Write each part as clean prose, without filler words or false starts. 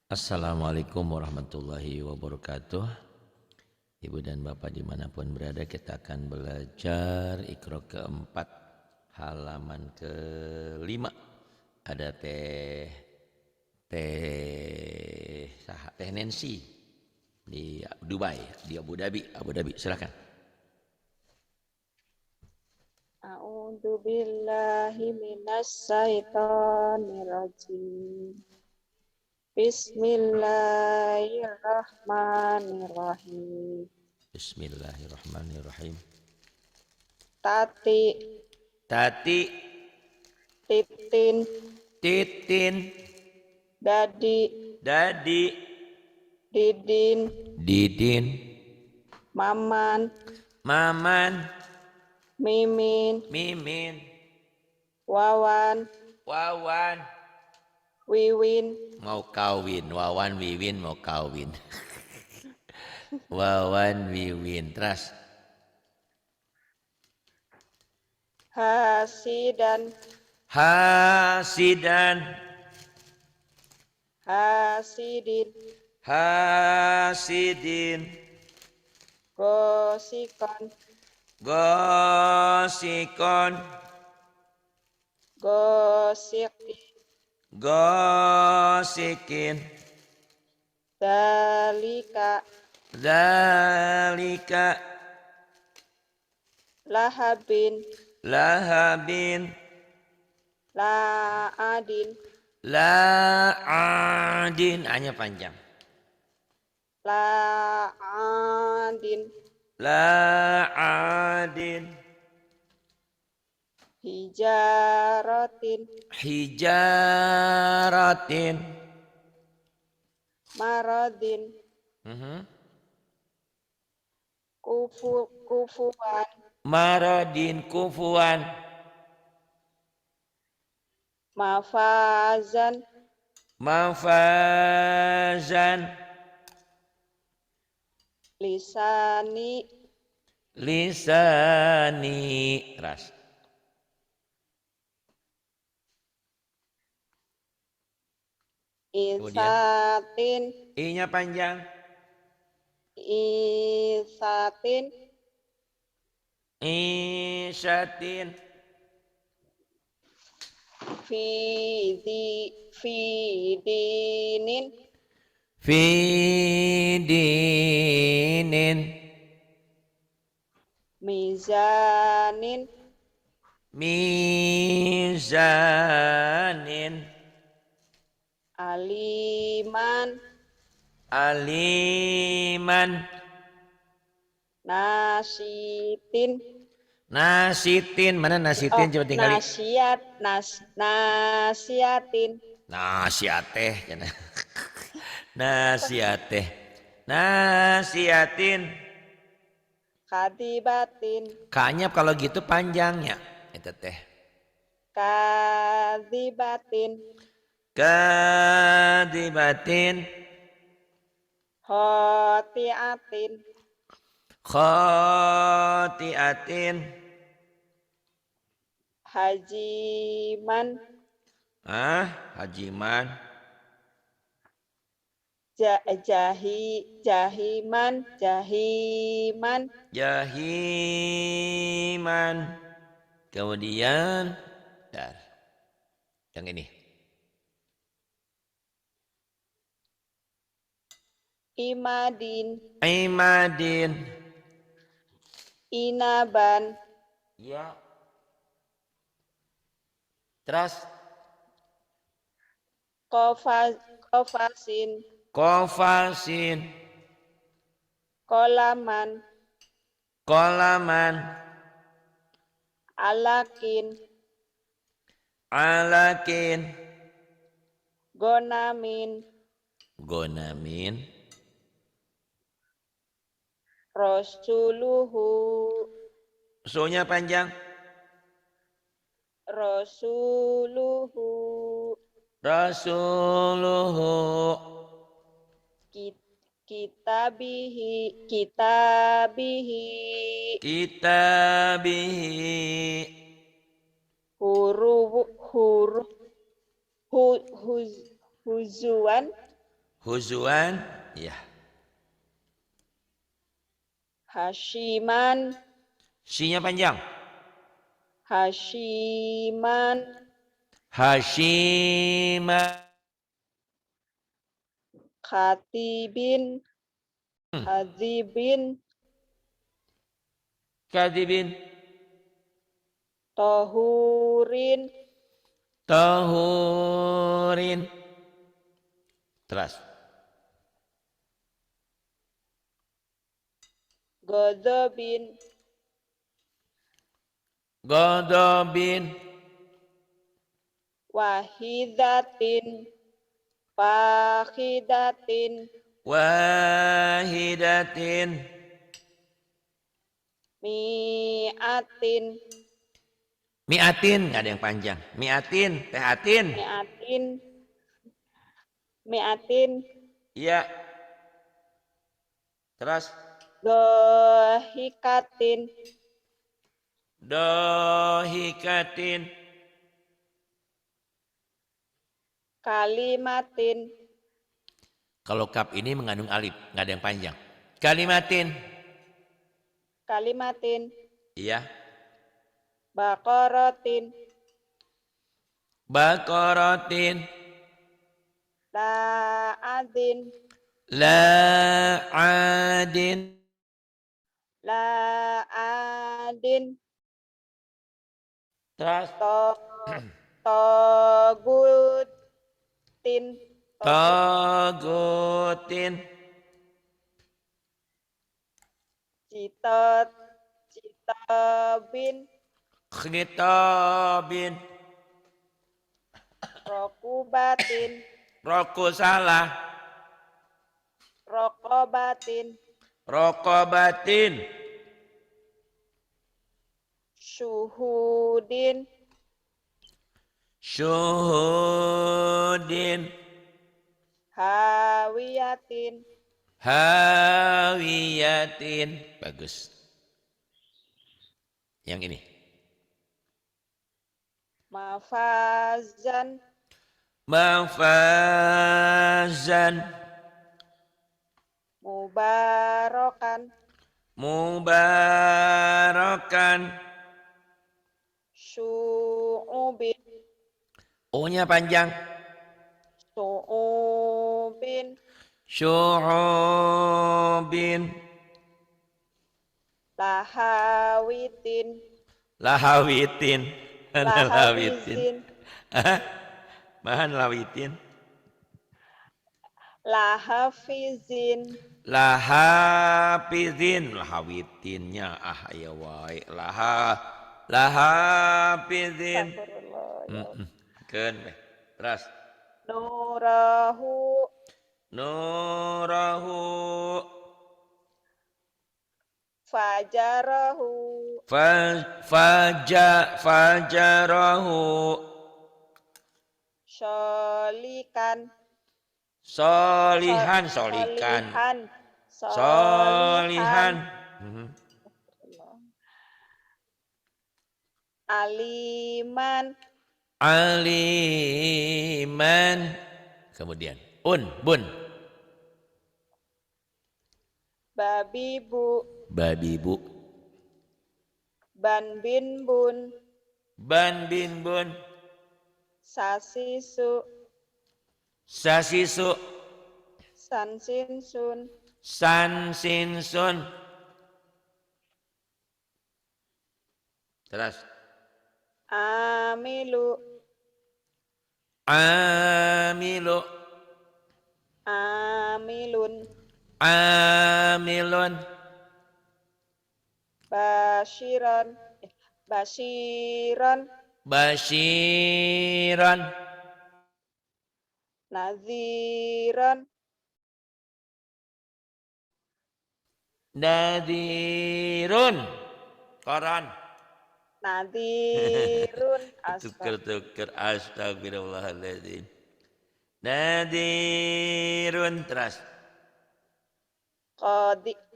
Assalamualaikum warahmatullahi wabarakatuh. Ibu dan Bapak dimanapun berada, kita akan belajar Iqra keempat halaman kelima. Ada teh Nancy di Dubai, di Abu Dhabi. Silakan. A'udzu billahi minasy syaithanir rajim. Bismillahirrahmanirrahim. Bismillahirrahmanirrahim. Tati, Tati, titin, titin, dadi, dadi, didin, didin, maman, maman, mimin, mimin, wawan, wawan. wiwin, Mau kawin, Wawan Wiwin mau kawin. Wawan Wiwin. Terus hasidan, hasidan, hasidin, hasidin, gosikon, gosikon, gosiki, gosikin, dalika, zalika, lahabin, lahabin, laadin, laadin. Hanya panjang. laadin, Laadin, hijaratin, hijaratin. maradin, kufuan, Maradin kufuan, mafazan, mafazan, lisani, lisani. Ras. Kemudian isatin, I-nya panjang. isatin, Isyatin, fidinin, fidinin, mizanin, mizanin, aliman, aliman, nasitin, nasitin. Mana nasitin? Coba tinggali. nasiatin, Nasiateh. Nasiateh, nasiatin. kadibatin, Kanya kalau gitu panjangnya. Itu teh. kadibatin, Kadibatin, khotiatin, khotiatin, hajiman, hajiman, jahiman, jahiman, jahiman. Kemudian dar. Yang ini. imadin, Imadin. inaban, Ya. Terus kofasin, kofasin, kolaman, kolaman, alakin, alakin, gonamin, gonamin, rasuluhu, so-nya panjang, rasuluhu, rasuluhu, kitabihi, kitabihi, kitabihi, huruf, Huzuan. Huzuan, ya. Hashiman. Sinya panjang. Hashiman. Hashima. Khatibin. Hadzibin. Kadibin. Tohurin. Tahurin. Terus. Godobin. Godobin. Wahidatin. Fahidatin. Wahidatin. Mi'atin. Miatin, nggak ada yang panjang. Miatin, tehatin. Mi'atin. Mi'atin. Iya. Terus. Dohikatin. Dohikatin. Kalimatin. Kalau kap ini mengandung alif, nggak ada yang panjang. Kalimatin. Kalimatin. Iya. Baqaratin. Baqaratin. La'adin. La'adin. La'adin. Terus. Togutin. Tagutin. Citabin. Khitabin. Rokubatin. Roku salah. Rokobatin. Rokobatin. Syuhudin. Syuhudin. Hawiyatin. Hawiyatin. Bagus. Yang ini. Mafazan. Mafazan. Mubarakan. Mubarakan. Syu'ubin. O-nya panjang. Syu'ubin. Syu'ubin. Lahawitin. Lahawitin. Lahawizin. Bahan lawitin. Lahafizin. Lahafizin. Lahawitinnya ya wae. Lahafizin. Ken. Terus. Nurahu. Nurahu. Fajarahu. Fajarahu. Sholikan. Solihan. Solikan. Solihan. Aliman. Aliman. Kemudian bun. Babibu. Babibu. Ban bin bun. Ban bin bun. Sasisu. Sasisu. Sansinsun. Sansinsun. Terus. Amilu. Amilu. Amilun. Amilun. Bashiran. Bashiran. Basyiran. Naziran. Nadirun. Koran. Nadirun. Tuker-tuker. Astagfirullahaladzim. Nadirun. Terus.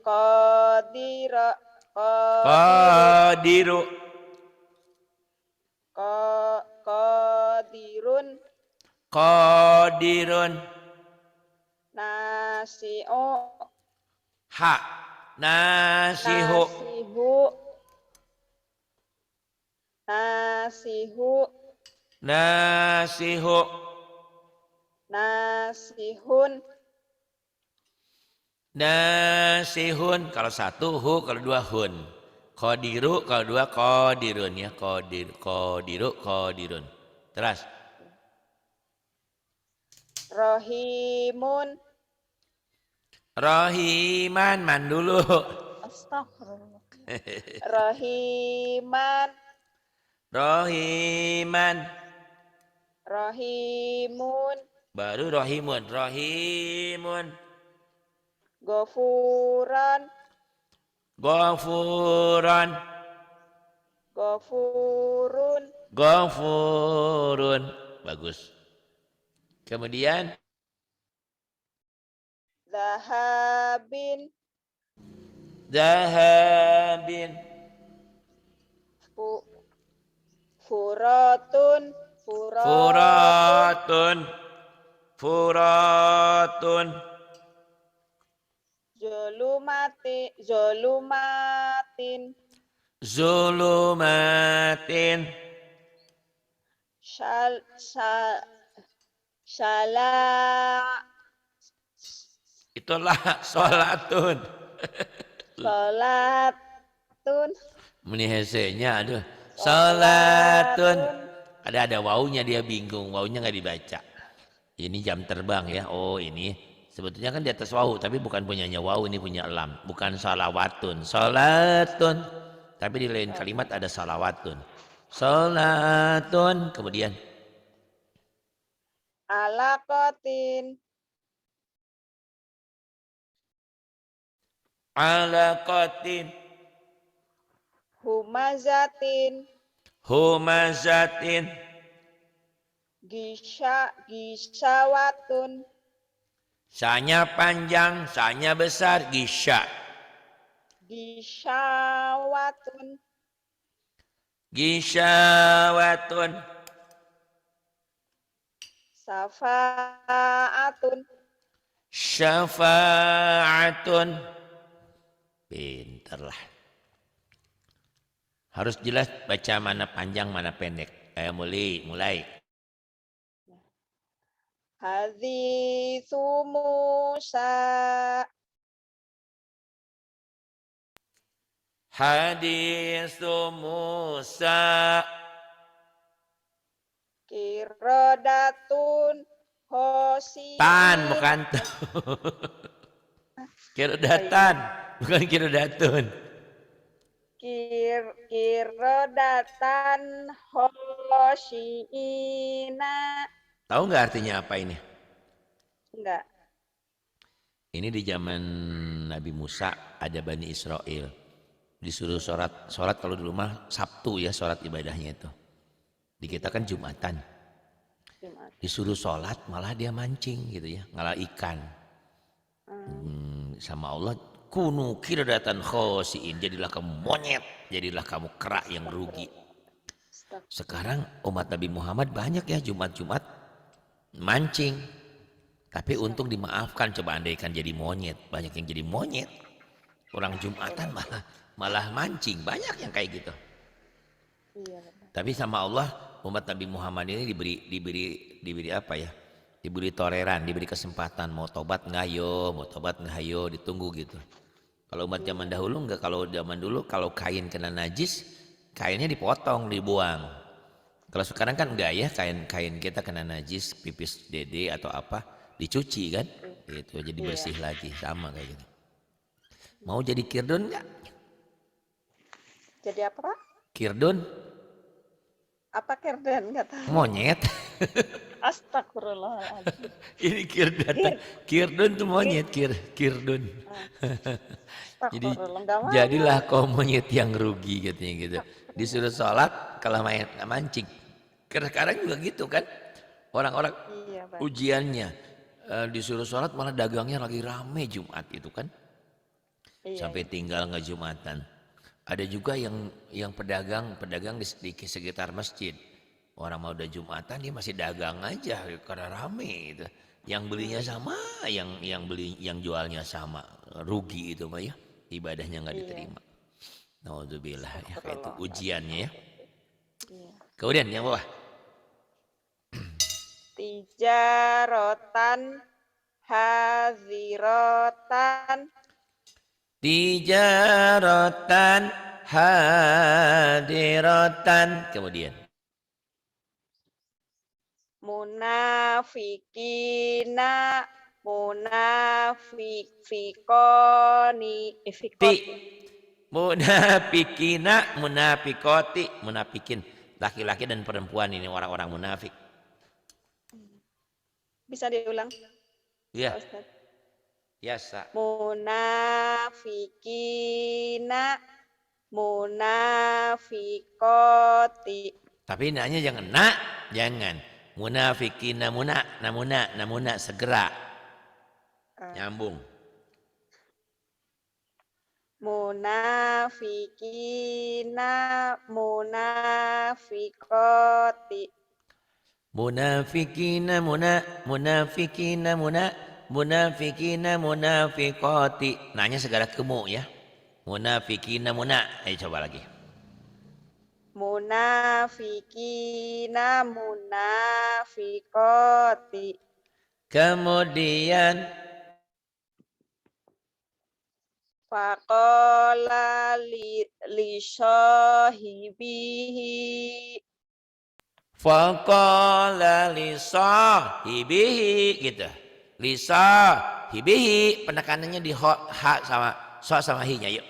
Qadira. Qadiru. Qadirun. Qadirun. Nasi'u. Ha. Nasihu. Nasihu. Nasihu. Nasihu. Nasihun. Nasihun. Kalau satu hu, kalau dua hun. Qadiru, kalau dua qadirun ya. Qadiru, qadirun. Terus. Rohimun. Rohiman, man dulu. Astagfirullah. Rohiman. Rohiman. Rohimun. Baru rohimun. Rohimun. Gofuran. Ghafuran. Gofurun. Ghafurun. Bagus. Kemudian Zahabin. zahabin. Furatun. Furatun. Furatun. Furatun. Zolumatin. Zulumatin. Itulah sholatun. Sholatun. Meni hesenya aduh. Sholatun. Ada wawunya dia bingung. Wawunya nggak dibaca. Ini jam terbang ya. Oh ini. Sebetulnya kan di atas wawu. Tapi bukan punyanya wawu. Ini punya lam. Bukan salawatun. Sholatun. Tapi di lain kalimat ada salawatun. Sholatun. Kemudian. Alaqatin. Alaqatin. Humazatin. Humazatin. Gisawatun. Sanya panjang, sanya besar, gisya. Gisawatun. Gisyawatun. Safa'atun. Syafa'atun. Pinterlah. Harus jelas baca mana panjang, mana pendek. Mulai. Haditsu Musa. Haditsu Musa. Kirodatun. Hosi. Tan, bukan tuh. Kirodatan, bukan kirodatun. Kirodatan hosyiina. Tahu nggak artinya apa ini? Enggak. Ini di zaman Nabi Musa ada Bani Israel. Disuruh sholat kalau di rumah Sabtu ya sholat ibadahnya itu. Di kita kan Jumatan. Disuruh sholat malah dia mancing gitu ya, ngalah ikan. Sama Allah, kunu kiradatan khosiin, jadilah kamu monyet, jadilah kamu kera yang rugi. Sekarang umat Nabi Muhammad banyak ya Jumat-Jumat mancing. Tapi untung dimaafkan, coba andaikan jadi monyet, banyak yang jadi monyet. Orang Jumatan malah mancing, banyak yang kayak gitu. Iya. Tapi sama Allah umat Nabi Muhammad ini diberi apa ya? Diberi toleran, diberi kesempatan mau tobat ngayo, ditunggu gitu. Kalau umat zaman dahulu enggak, kalau zaman dulu kalau kain kena najis, kainnya dipotong, dibuang. Kalau sekarang kan enggak ya, kain kita kena najis, pipis dede atau apa, dicuci kan? Gitu, jadi bersih lagi, sama kayak gitu. Mau jadi kirdun enggak? Jadi apa, Pak? Kirdun? Apa kirdan? Enggak tahu. Monyet. Astagfirullahaladzim. Ini kirdun tuh monyet, kirdun. Jadi jadilah kau monyet yang rugi katanya gitu. Disuruh sholat kalau mancing. Sekarang juga gitu kan. Orang-orang ujiannya disuruh sholat malah dagangnya lagi rame Jumat itu kan. Sampai tinggal nggak Jumatan. Ada juga yang pedagang di sekitar masjid. Orang mau udah Jumatan dia masih dagang aja karena rame gitu. Yang belinya sama, yang jualnya sama, rugi itu mah ya. Ibadahnya nggak Iya. diterima. Naudzubillah ya, itu Astagfirullah. ujiannya ya. Iya. Kemudian yang bawah. Tijarotan hazirotan Tijaratan hadiratan. Kemudian. munafikina munafikoni Ti. fikoti. Munafikina, munafikoti, munafikin. Laki-laki dan perempuan ini orang-orang munafik. Bisa diulang, Iya, Pak Ustadz? biasa. Munafikina munafikoti. Tapi naknya jangan nak, jangan. Munafikina namuna segera. Nyambung. Munafikina munafikoti. Munafikina munafikina munafikoti. Nanya segala kemu ya. Munafikina Ayo coba lagi. Munafikina munafikoti. Kemudian Faqala li sahibihi. faqala li sahibihi gitu. Li sahibihi penekanannya di ha sama hi-nya yuk.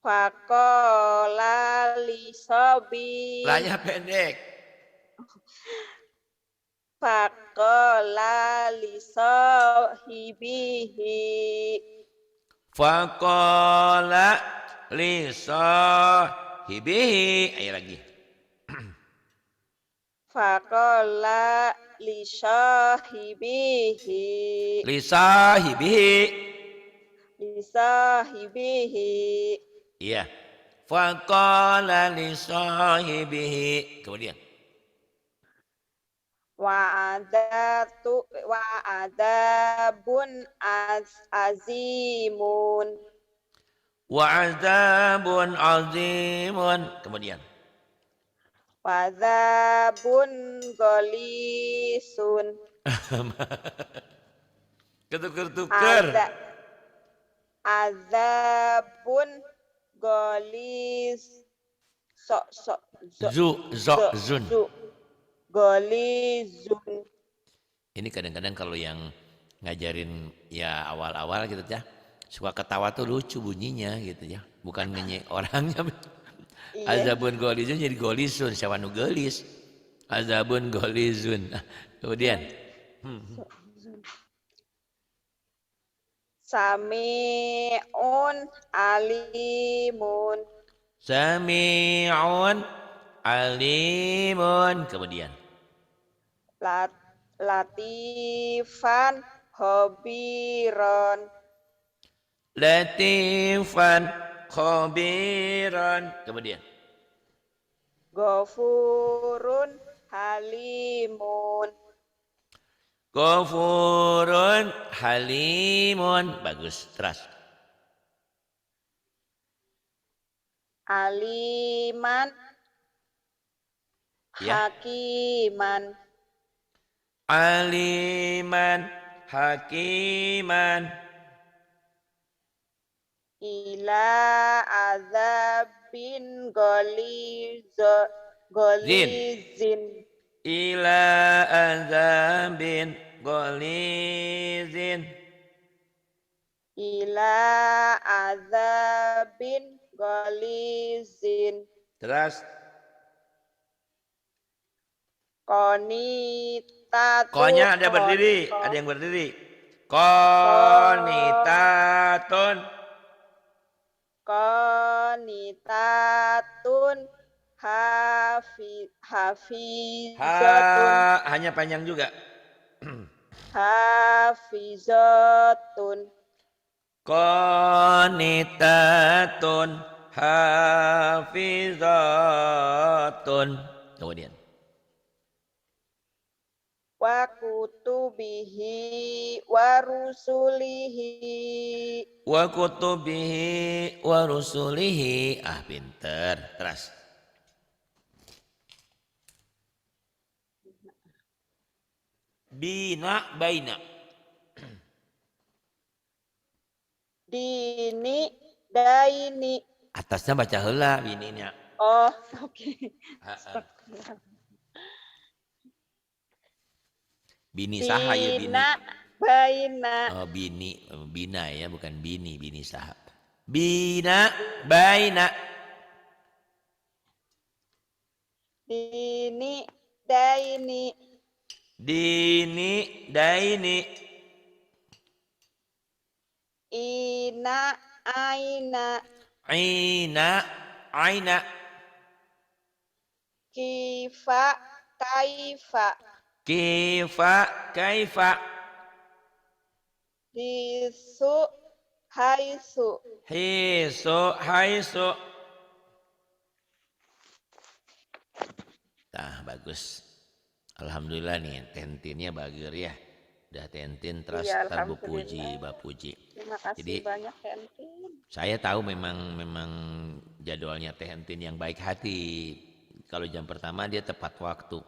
Faqala li sabi. Lanya pendek. Faqala li sahibihi. Faqala li sahibihi. Ayo lagi. Faqala li sahibihi. Li sahibihi. Li sahibihi. Iya. Faqala li sahibihi. Kemudian. Wa'adabun azimun. Wa'adzabun azimun. Kemudian. Wa'adzabun golisun. Ketuker-tuker. Azabun golis. Zun. Golizun. Ini kadang-kadang kalau yang ngajarin ya awal-awal gitu ya, suka ketawa tuh lucu bunyinya gitu ya, bukan ngenyek orangnya. Iya. Azabun golizun jadi golisun, syawanu gelis. Azabun golizun. Kemudian. Sami'un alimun. Sami'un alimun. Kemudian. Latifan khobiron. Latifan khobiron. Kemudian. Ghafurun halimun. Ghafurun halimun. Bagus, terus. Aliman Ya. hakiman. Aliman hakiman. Ila azabin golizin. Ila azabin golizin. Ila azabin golizin. Terus. Qonitatun. Konya ada berdiri, ada yang berdiri. Qonitatun. Qonitatun hafizatun. Hanya panjang juga. Hafizatun. Qonitatun hafizatun. Kemudian wa kutubihi wa rusulihi. wa kutubihi wa rusulihi. Ah, pinter. Terus bina baina. Dini daini. Atasnya baca heula bininya. Oh, oke. Bini saha ya bini. Bina baina. Oh, bina ya, bukan bini saha. Bina baina. Dini daini. Dini daini. Ina aina. Aina aina. Kifa kaifa. Kifa kaifa. Hisu haisu. Hisu haisu. Nah, bagus. Alhamdulillah nih, tentinnya bagus ya. Udah tentin terus Iya, terbupuji, alhamdulillah. bapuji. Terima kasih Jadi banyak Hentin. saya tahu memang jadwalnya Tentin yang baik hati. Kalau jam pertama dia tepat waktu.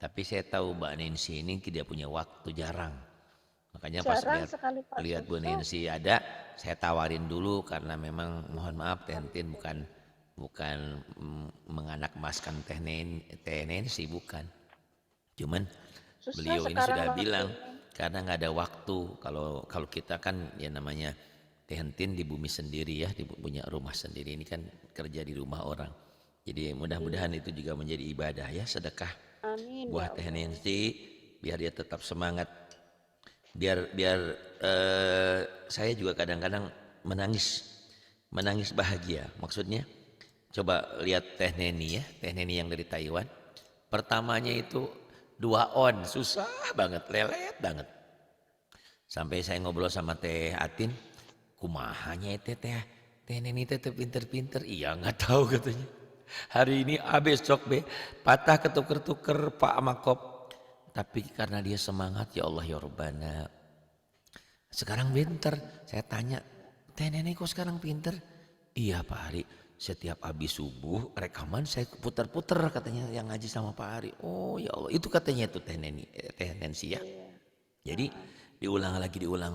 Tapi saya tahu Mbak Nancy ini tidak punya waktu, jarang. Makanya pas lihat Bu Nancy ada, saya tawarin dulu karena memang mohon maaf Tentin bukan menganak-emaskan Teh Nancy, bukan. Cuman Susah beliau ini sekarang sudah waktu bilang ini. karena nggak ada waktu. Kalau kita kan ya namanya Tentin di bumi sendiri ya, punya rumah sendiri, ini kan kerja di rumah orang. Jadi mudah-mudahan itu juga menjadi ibadah ya, sedekah Amin buat ya Teh Allah. Nancy biar dia tetap semangat. Biar saya juga kadang-kadang menangis bahagia. Maksudnya coba lihat Teh Neni ya, Teh Neni yang dari Taiwan. Pertamanya itu 2 on, susah banget, lelet banget. Sampai saya ngobrol sama Teh Atin, kumahanya itu Teh Neni teh pinter-pinter. Iya nggak tahu katanya. Hari ini A besok B, patah ketuker-tuker Pak Makop. Tapi karena dia semangat, ya Allah ya Rabbana. Sekarang pinter. Saya tanya, Teh Neni kok sekarang pinter? Iya Pak Hari, setiap habis subuh rekaman saya putar-putar katanya yang ngaji sama Pak Hari. Oh ya Allah, itu katanya itu Teh Nancy ya. Jadi diulang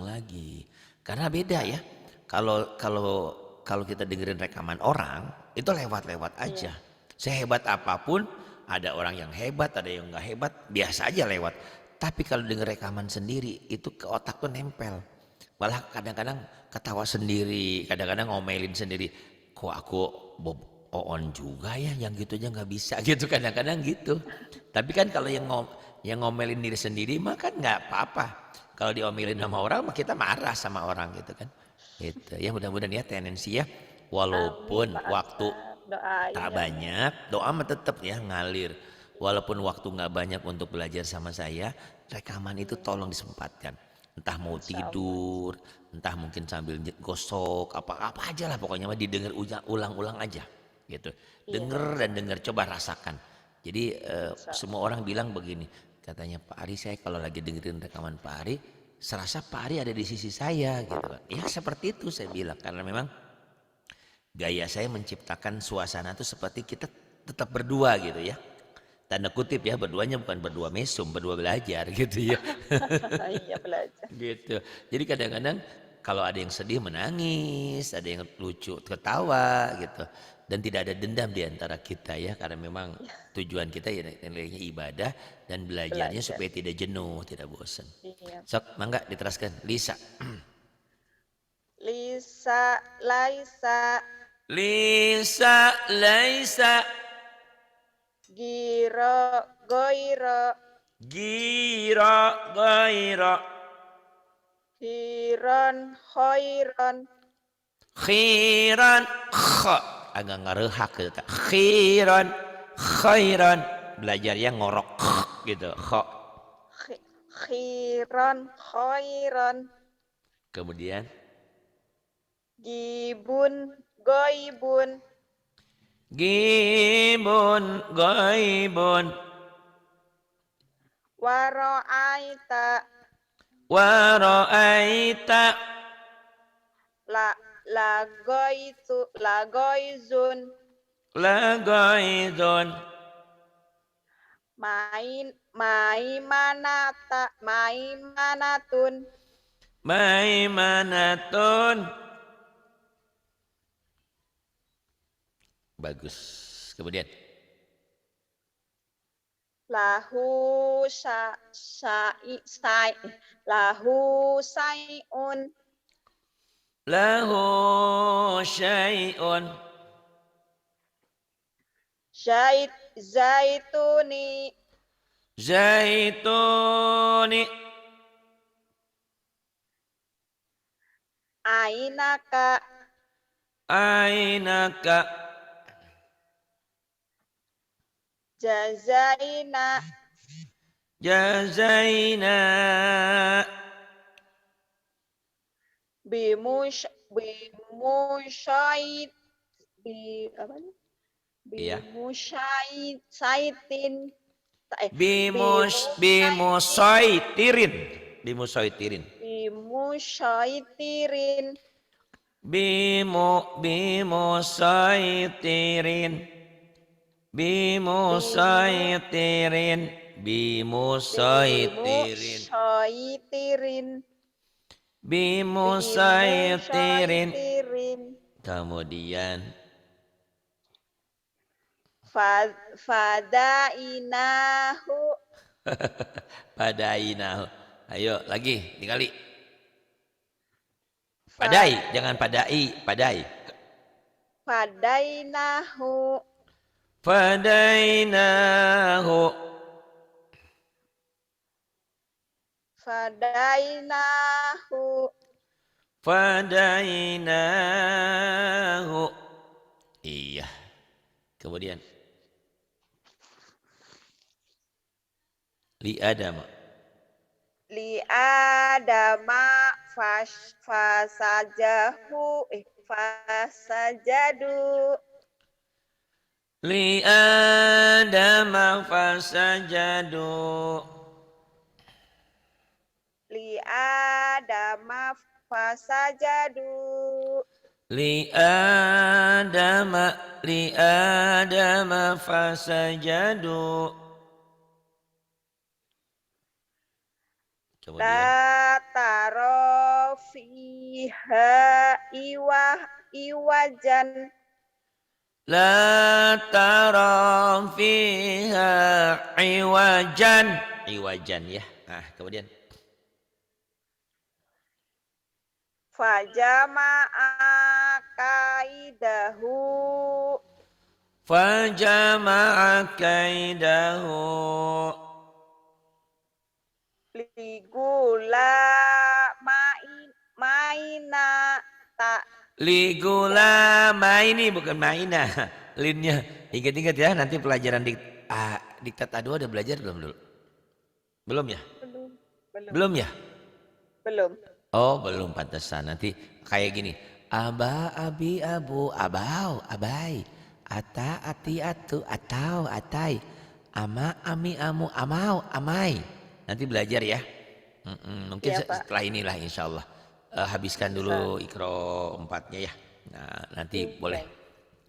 lagi. Karena beda ya. Kalau kita dengerin rekaman orang, itu lewat-lewat aja. Sehebat apapun, ada orang yang hebat, ada yang nggak hebat, biasa aja lewat. Tapi kalau denger rekaman sendiri, itu ke otak tuh nempel. Malah kadang-kadang ketawa sendiri, kadang-kadang ngomelin sendiri. Kok aku Bob on juga ya, yang gitu aja nggak bisa gitu, kadang-kadang gitu. Tapi kan kalau yang ngomelin diri sendiri mah kan nggak apa-apa. Kalau diomelin sama orang mah kita marah sama orang gitu kan. Gitu. Ya mudah-mudahan ya tendensi ya, walaupun Amin, Pak waktu Ustadz. Doain tak ya. banyak, doa mah tetap ya ngalir. Walaupun waktu nggak banyak untuk belajar sama saya, rekaman itu tolong disempatkan. Entah mau tidur, entah mungkin sambil gosok, apa aja lah pokoknya mah didengar ulang-ulang aja gitu. Dengar dan dengar, coba rasakan. Jadi semua orang bilang begini, katanya Pak Ari, saya kalau lagi dengerin rekaman Pak Ari, serasa Pak Ari ada di sisi saya gitu kan. Ya seperti itu saya bilang, karena memang gaya saya menciptakan suasana itu seperti kita tetap berdua gitu ya. Tanda kutip ya, berduanya bukan berdua mesum, berdua belajar gitu ya. Iya belajar. Gitu. Jadi kadang-kadang kalau ada yang sedih menangis, ada yang lucu ketawa gitu. Dan tidak ada dendam di antara kita ya, karena memang tujuan kita ya nilainya ibadah dan belajarnya supaya tidak jenuh, tidak bosan. Iya. Sok, mangga diteruskan. Lisa. Lisa, Laisa, Lisa, Laisa, Giro, Goiro, Gira, Gaira, Hiron, Hoiron, Khiran, Kha. Agak ngerehak gitu. Khiran, Khairan. Belajarnya ngorok gitu. Kha. Khiron, Hoiron, Kemudian Gibun, goibun. Gibun ghaibun. Waro'aita. Wa ra'aita. Lagoizun. La ghaizun. Maimanatun. Maimanatun. Bagus. Kemudian. Lahu lahu sayun. Lahu syai'un. Zaituni. Zaituni. Ainaka. Ainaka. Jazaina. Jazaina. Bimusyait. Bi apa nih? Iya. Bimusyaitin. Bimusoitirin. Bimusoitirin. Bimusyaitirin. Bimusoitirin. Bimusoitirin. Bimusoitirin. Bimusyaitirin. Bimusoitirin. Kemudian Fadainahu. padainahu. Ayo lagi dikali. Padai, jangan padai, padai. Fadainahu. Fadainahu. Fadainahu. Fadainahu. Iya. Kemudian li Adam. Li Adama fasajadu. Li Adam fasajadu. Li Adama fasajadu. Li Adam fasajadu. Kemudian La taro fiha iwajan. la tara fiha iwajan. Iwajan ya. Nah, kemudian Fajama'a kaidahu. fajama'a kaidahu. Ligula maina tak. Ligula maini bukan maina. Linnya ingat-ingat ya, nanti pelajaran diktat A2 udah belajar belum dulu? Belum ya? Belum ya? Belum. Oh, belum, pantesan. Nanti kayak gini. Aba, abi, abu, abau, abai. Ata, ati, atu, atau, atai. Ama, ami, amu, amau, amai. Nanti belajar ya. Mungkin Iya, Pak. setelah inilah insya Allah. Habiskan dulu Iqra 4-nya ya. Nah, nanti boleh.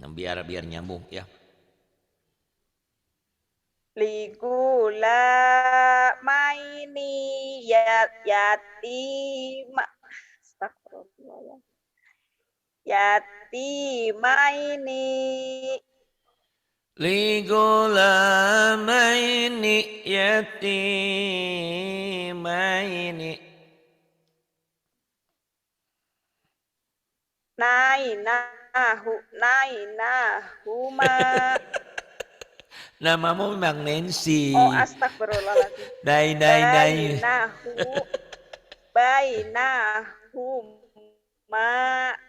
Nah, biar nyambung ya. Ligula maini yatim. Astagfirullah. Yatimaini. Ligulamaini yatimaini. Nainahuma. Namamu memang Nancy. Oh, astagfirullahaladzim. Dai. Bainahuma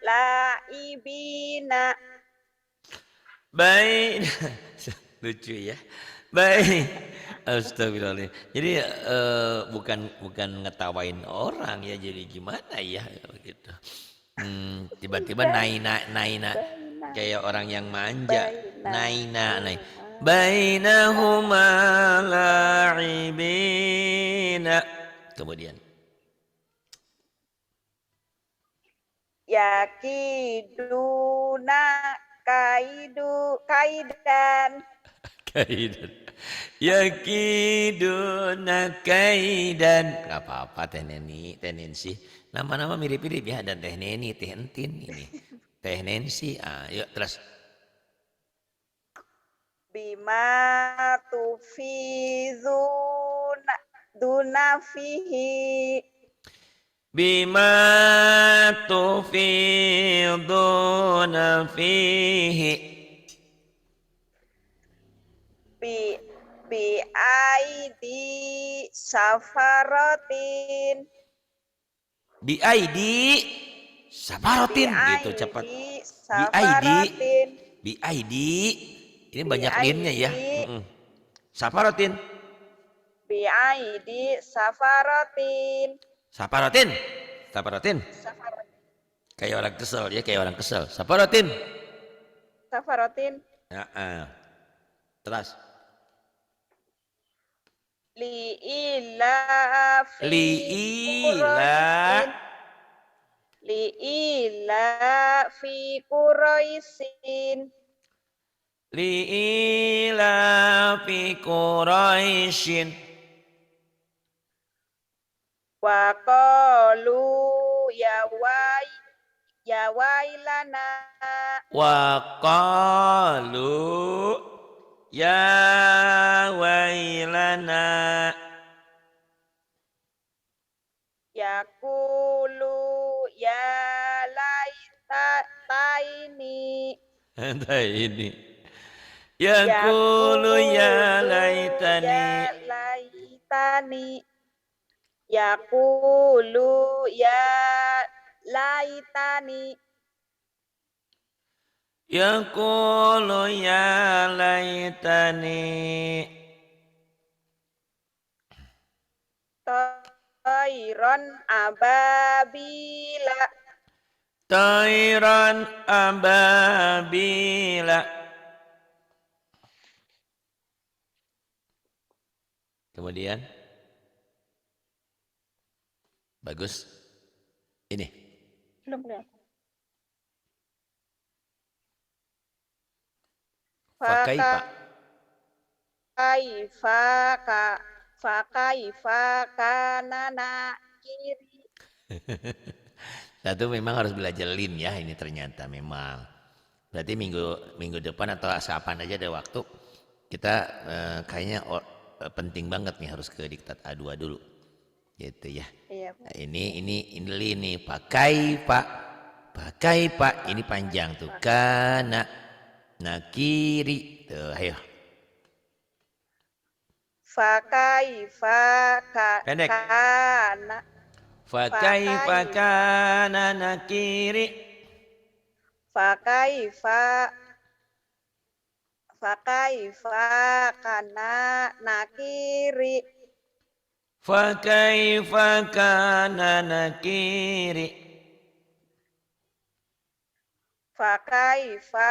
laibina. Baik. Lucu ya. Baik. Astagfirullah. Jadi bukan ngetawain orang ya, jadi gimana ya gitu. Tiba-tiba naina baina kayak orang yang manja. Naina. bainahuma Bainahuma la'ibin la'ibina. Kemudian yakiduna kaidan kaidan. Yakiduna kaidan. Gak apa-apa Teh Neni, Teh Nensi. Nama-nama mirip-mirip ya. Dan Teh Neni, Teh Entin ini. Teh Nensi. Yuk terus. bima tufizuna dunafihi Bima tufiduna fihi. bi bi aidi safaratin BID bi Sabarotin gitu cepat. aidi BID safaratin BID ini bi banyak linnya ya. aidi Sabarotin bi aidi safaratin Sabarotin Sabarotin safaratin kayak orang kesel ya, kayak orang kesel. Sabarotin. safaratin Terus li ila fi liila quraisin li ila fi quraisin liila fi Quraisyin wa qalu ya wailana wa qalu ya wailana. yaqulu ya laita taini Entah ini. Yaqulu ya yaqulu laitani. ya laitani yaqulu ya laitani Yaqulu ya laitani. tayron ababila Tairan ababila. Kemudian bagus. Ini belum ya fakaifa. fakaifa kana nakiri Satu memang harus belajar lin ya, ini ternyata memang. Berarti minggu depan atau kapan aja ada waktu kita kayaknya penting banget nih harus ke diktat A2 dulu. Gitu ya. iya Nah, ini lin nih, pakai Pak ini panjang tuh. Kana nakiri. Tuh, ayo. fakaifa Pendek. kana Fakaifa kana nakiri. fakaifa kana nakiri Fakaifa kana nakiri. fakaifa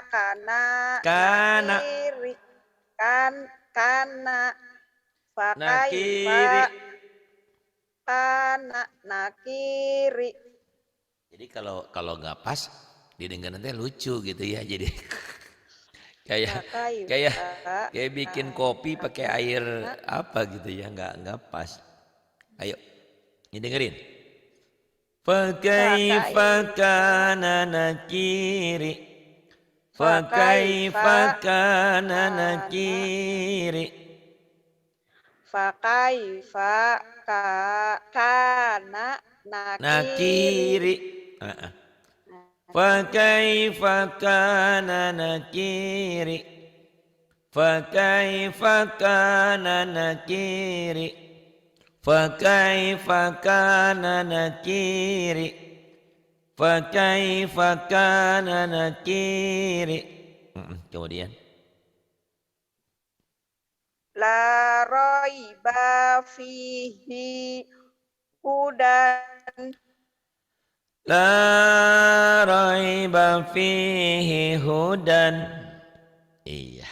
kana Kana nakiri kana fakaifa nakiri. kana nakiri Jadi kalau nggak pas didengar nanti lucu gitu ya. Jadi kayak kayak fakaifa kayak bikin kopi pakai air apa gitu ya, nggak pas. Ayo, ini dengerin. Fakaifa kana nakiri. Fakaifa kana nakiri. fakaifa kana nakiri Nakiri. Fakaifa kana nakiri. Fakaifa kana nakiri. Fakaifa kana nakiri. Fakaifa kana nakiri. Kemudian la raiba fihi hudan La raiba fihi hudan. Iya,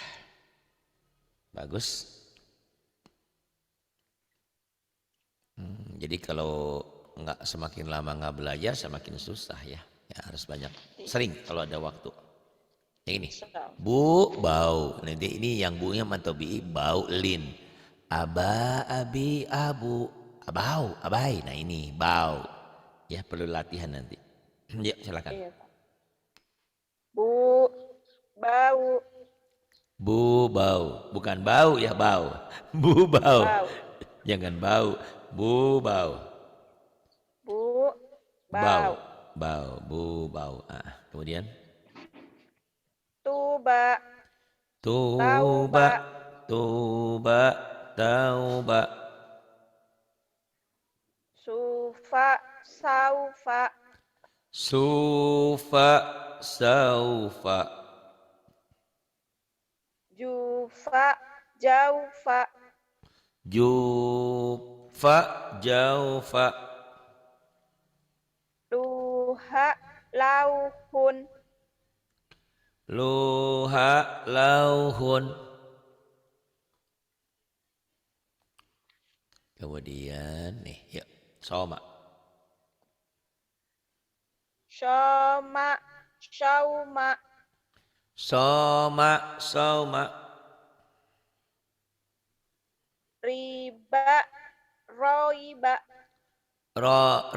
bagus. Jadi kalau nggak semakin lama nggak belajar semakin susah ya. Ya harus banyak, sering kalau ada waktu. Yang ini, bu bau. Nanti ini yang bunya mantobi bau lin. Aba abi abu abau abai. Nah ini bau. Ya perlu latihan nanti. Ya silakan. Iya, Pak. Bu, bau, Bu bau, bukan bau ya bau. Bu bau. bau. Jangan bau. Bu bau. Bu, Bau, bau. bau, bu bau. Ah, kemudian Tuba, tuba, tauba, tuba, tauba. sufa, saufa, Sufa, saufa. jufa, jaufa, Jufa, jaufa. luha, lauhun, Luha, lauhun. Kemudian nih, yuk, soma. syoma, syauma, Soma, soma. riba, roiba,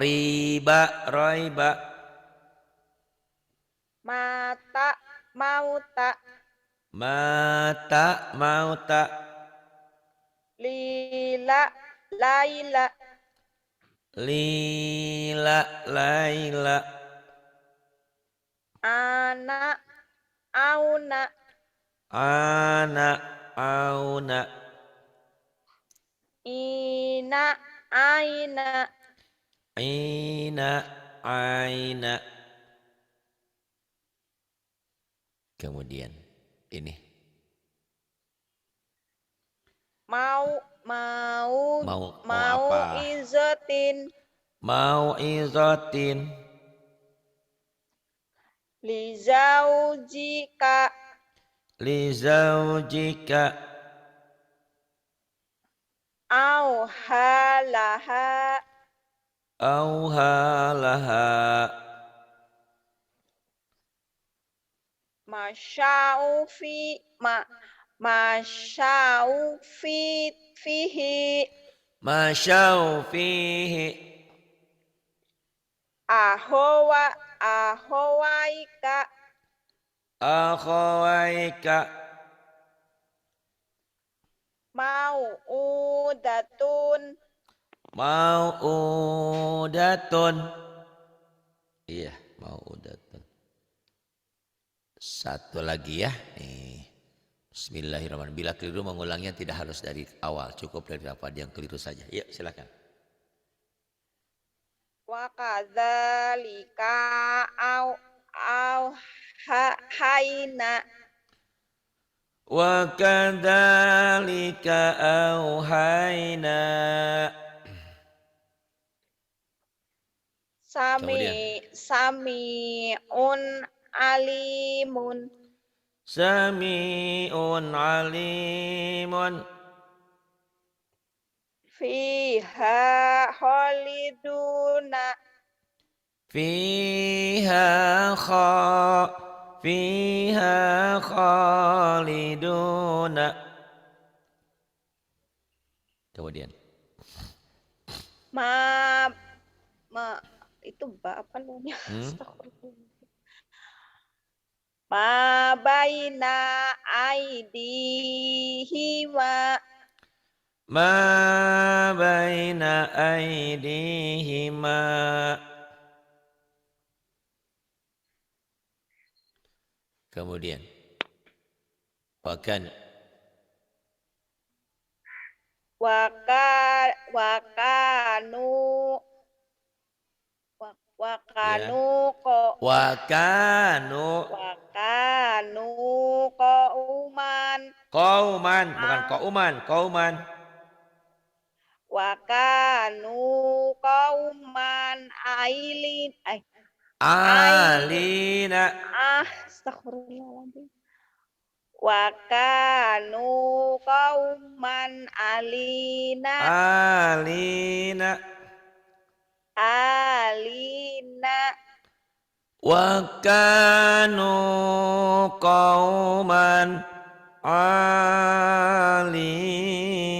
Riba, roiba. mata, mauta, Mata, mauta. lila, laila, Lila, laila. anak, auna, Ana, auna. ina, aina, Aina, aina. Kemudian ini mau, mau, mau mau apa? izotin, Mau izotin. lizaujika, Lizaujika. au halaha, Auhalaha. masyaufi, masyaufi, fihi, Masyau fihi. ahowa, ahowaika, Akhawaika. mau'udatun, Mau'udatun. Iya, mau'udatun. Satu lagi ya. Nih. Bismillahirrahmanirrahim. Bila keliru mengulangnya tidak harus dari awal, cukup dari lafaz yang keliru saja. Yuk, silakan. wa kadzalika au haina Wa kadzalika auhayna. Kemudian samiun alimun Sami'un alimun. fiha khaliduna Fiha kha Fiha khaliduna. Kemudian ma, ma itu apa namanya? Astagfirullah. Ma baina aidihima ma baina aidihima. Kemudian Wakan wakanu ya. wakanu ko Wakanu wakanu qauman Qauman, bukan qauman, qauman. wakanu qauman ailin alina Astagfirullahaladzim. Wa kanu qauman alina. alina Alina. wa kanu qauman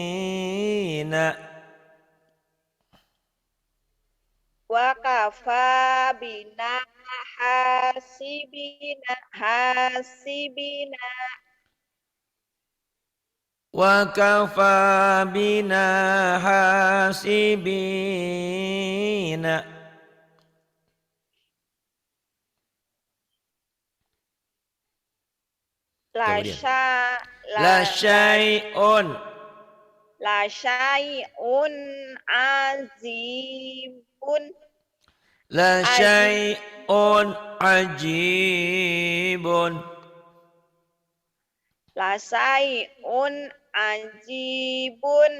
alina Wa kafa bina hasibina. wa kafa bina hasibina kemudian la syai'un la syai'un azibun. la syai'un ajibun La syai'un ajibun.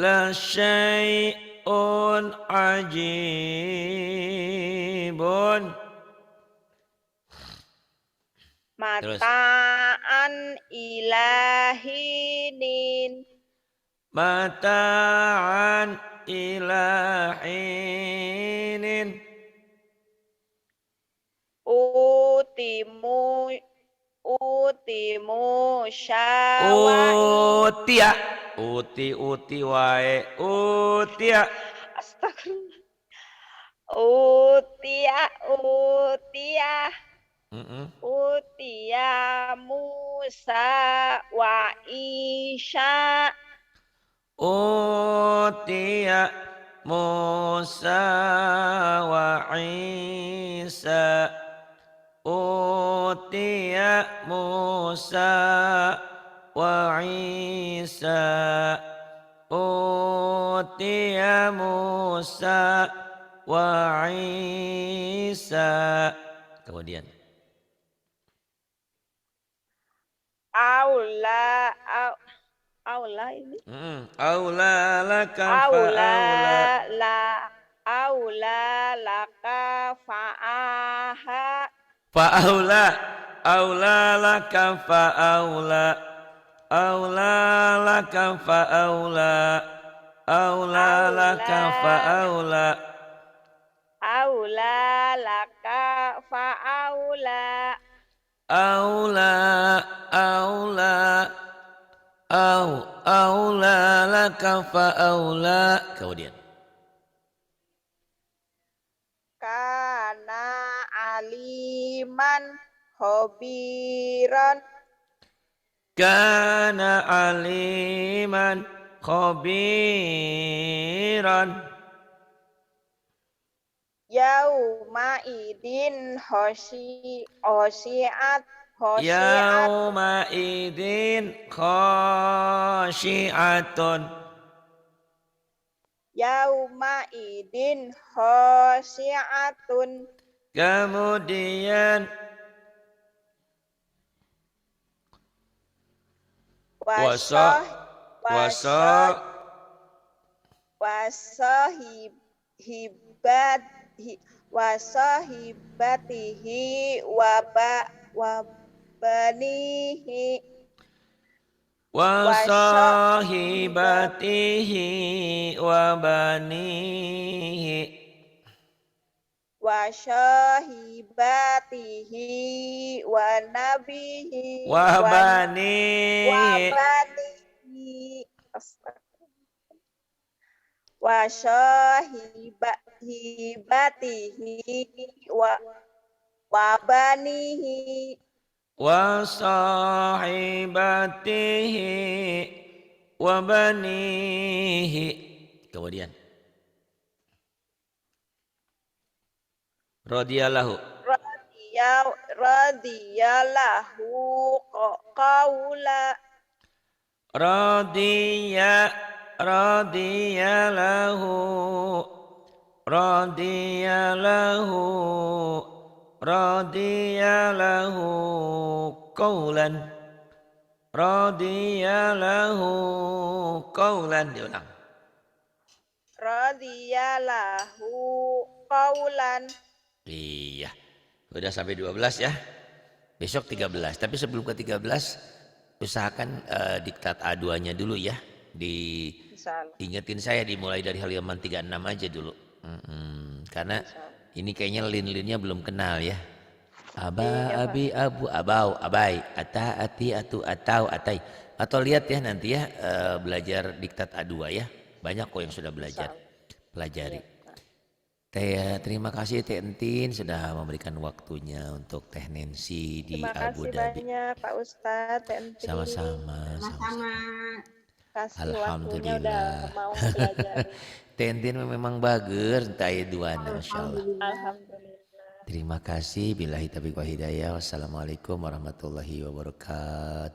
la syai'un ajibun terus Mata'an ilahinin. mata'an ilahinin Utimu syawai. utia uti wae utia Astagfirullah. Utia Musa wa Isya. utia Musa wa Isa utia Musa wa Isa utia Musa wa Isa kemudian Aula ini. aula laka fa'aula Aula laka fa'aha. fa'aula aula laka fa'aula aula laka fa'aula aula laka fa'aula Aula laka fa'aula. aula aula aula laka fa'aula kemudian Kana aliman khobiran. kana aliman khabiran Yauma idin khosyiat. yauma idin khasyi'atun Yauma idin khosyiatun. kemudian wasa wasahibatihi wabanihi. wasahibatihi wa banihi Wasahibatihi wa nabihi wa wa banihi banihi. Wasahibatihi wa banihi. wa sahibatihi wa banihi kemudian radhiyallahu Radiyallahu qawla. radhiyallahu qawlan radhiyallahu qawlan diulang Radiyallahu qawlan. Iya. Udah sampai 12 ya. Besok 13. Tapi sebelum ke 13 usahakan diktat A2-nya dulu ya. Insyaallah. Diingetin saya dimulai dari halaman 36 aja dulu. Karena ini kayaknya lin-linnya belum kenal ya. Aba, Iya, Pak. abi, abu, abau, abai, ata, ati, atu, atau, atai. Atau lihat ya nanti ya belajar diktat A2 ya. Banyak kok yang sudah belajar. Insyaallah. Pelajari. Iya, Pak. Terima kasih Teh Entin sudah memberikan waktunya untuk Teh Nancy di Terima Abu kasih Dhabi. banyak Pak Ustadz, Tenti. Sama-sama. Sama-sama. Kasih waktunya udah Alhamdulillah. mau belajar. Teh Entin memang bager entah duana Masya Allah. Alhamdulillah. Alhamdulillah. Terima kasih. Billahi taufiq wa hidayah. Wassalamualaikum warahmatullahi wabarakatuh.